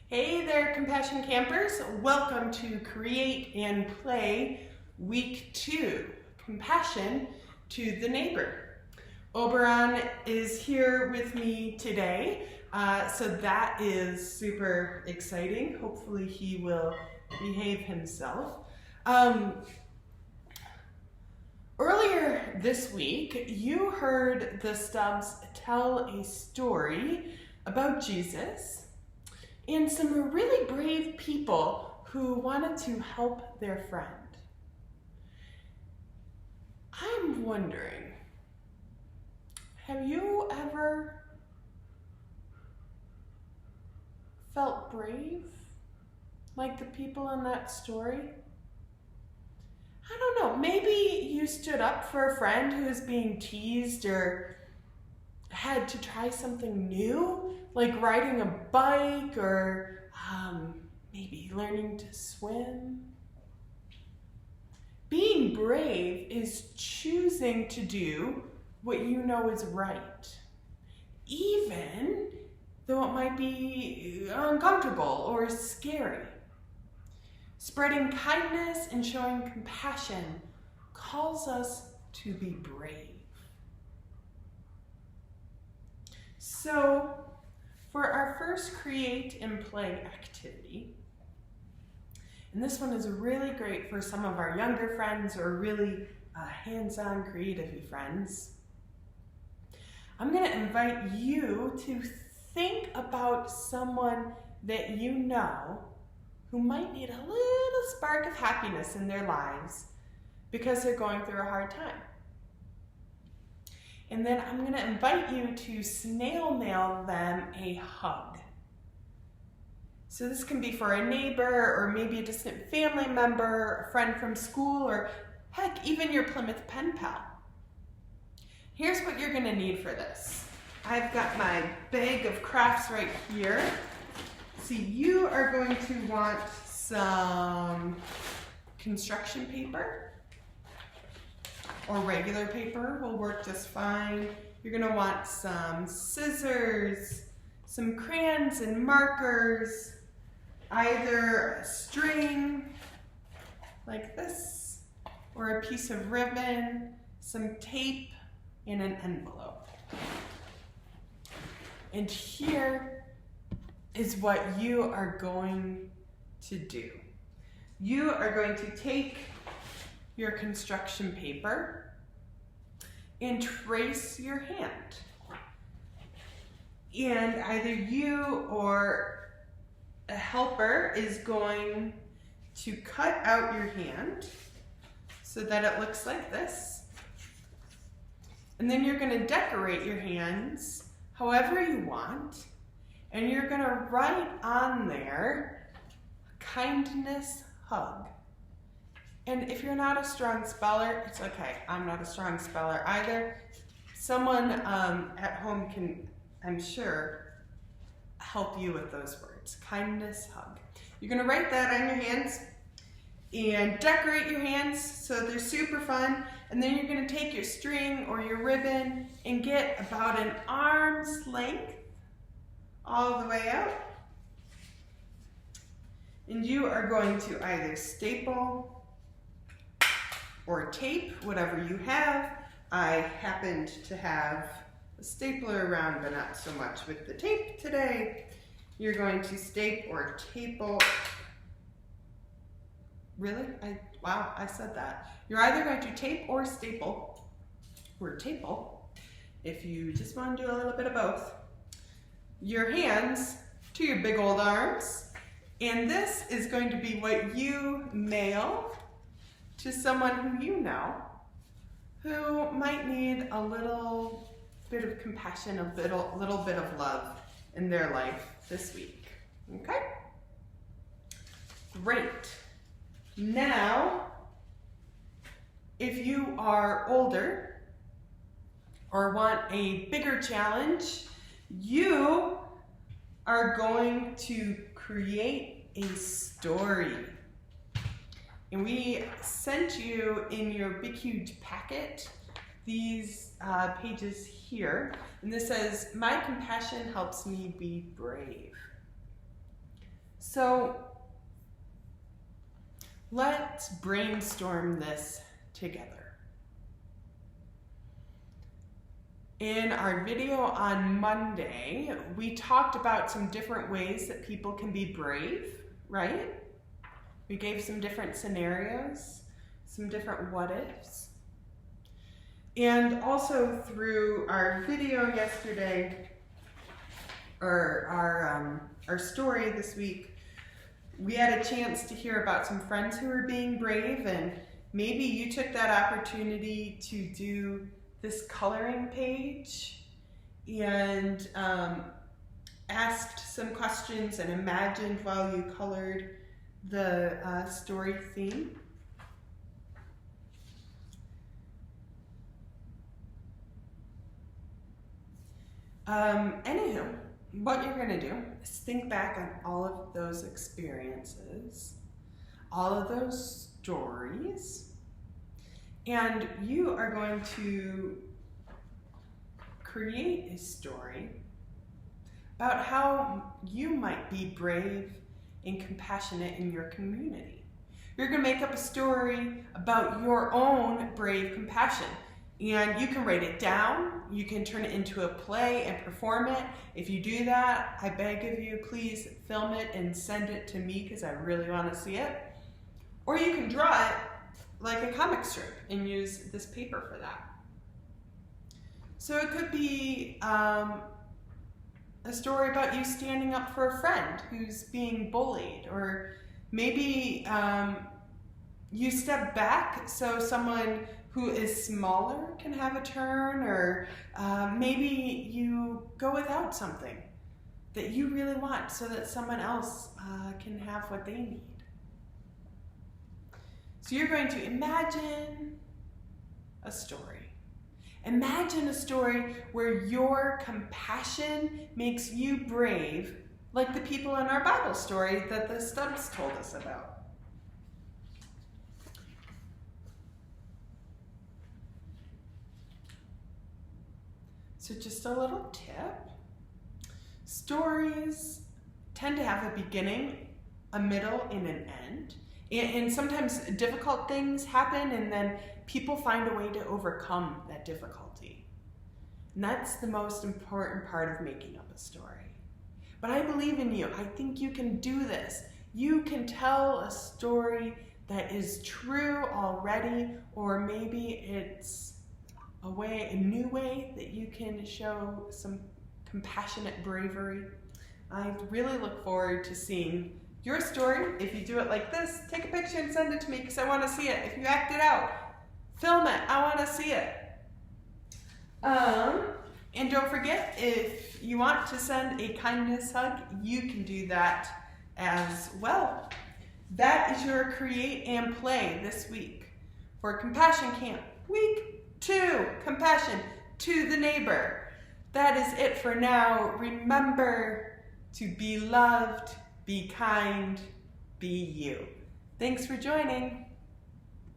Hey there, Compassion Campers. Welcome to Create and Play Week 2, Compassion to the Neighbor. Oberon is here with me today, so that is super exciting. Hopefully he will behave himself. Earlier this week, you heard the Stubbs tell a story about Jesus and some really brave people who wanted to help their friend. I'm wondering, have you ever felt brave like the people in that story? I don't know, maybe you stood up for a friend who was being teased or had to try something new, like riding a bike or maybe learning to swim. Being brave is choosing to do what you know is right, even though it might be uncomfortable or scary. Spreading kindness and showing compassion calls us to be brave. So, for our first Create and Play activity, and this one is really great for some of our younger friends or really hands-on creative friends, I'm going to invite you to think about someone that you know who might need a little spark of happiness in their lives because they're going through a hard time. And then I'm going to invite you to snail mail them a hug. So this can be for a neighbor or maybe a distant family member, a friend from school, or heck, even your Plymouth pen pal. Here's what you're going to need for this. I've got my bag of crafts right here. See, you are going to want some construction paper, or regular paper will work just fine. You're going to want some scissors, some crayons and markers, either a string like this, or a piece of ribbon, some tape, and an envelope. And here is what you are going to do. You are going to take your construction paper and trace your hand. And either you or a helper is going to cut out your hand so that it looks like this. And then you're going to decorate your hands however you want. And you're going to write on there, kindness hug. And if you're not a strong speller, it's okay. I'm not a strong speller either. Someone at home can, I'm sure, help you with those words. Kindness hug. You're going to write that on your hands and decorate your hands so they're super fun. And then you're going to take your string or your ribbon and get about an arm's length all the way out. And you are going to either staple or tape, whatever you have. I happened to have a stapler around, but not so much with the tape today. You're going to staple or staple. Really? Wow, I said that. You're either going to tape or staple, or staple, if you just want to do a little bit of both, your hands to your big old arms. And this is going to be what you mail to someone who you know who might need a little bit of compassion, a little bit of love in their life this week. Okay? Great. Now, if you are older or want a bigger challenge, you are going to create a story. And we sent you in your big huge packet these pages here. And this says, "My compassion helps me be brave." So let's brainstorm this together. In our video on Monday, we talked about some different ways that people can be brave, right? We gave some different scenarios, some different what-ifs. And also through our video yesterday, or our story this week, we had a chance to hear about some friends who were being brave, and maybe you took that opportunity to do this coloring page and asked some questions and imagined while you colored the story theme. Anywho, what you're going to do is think back on all of those experiences, all of those stories, and you are going to create a story about how you might be brave and compassionate in your community. You're going to make up a story about your own brave compassion. And you can write it down, you can turn it into a play and perform it. If you do that, I beg of you, please film it and send it to me because I really want to see it. Or you can draw it like a comic strip and use this paper for that. So it could be a story about you standing up for a friend who's being bullied, or maybe you step back so someone who is smaller can have a turn, or maybe you go without something that you really want so that someone else can have what they need. So you're going to imagine a story. Imagine a story where your compassion makes you brave, like the people in our Bible story that the Stubbs told us about. So just a little tip. Stories tend to have a beginning, a middle, and an end. And sometimes difficult things happen, and then people find a way to overcome that difficulty. And that's the most important part of making up a story. But I believe in you. I think you can do this. You can tell a story that is true already, or maybe it's a new way that you can show some compassionate bravery. I really look forward to seeing your story. If you do it like this, take a picture and send it to me because I want to see it. If you act it out, film it. I want to see it. And don't forget, if you want to send a kindness hug, you can do that as well. That is your Create and Play this week for Compassion Camp. Week 2, compassion to the neighbor. That is it for now. Remember to be loved, be kind, be you. Thanks for joining.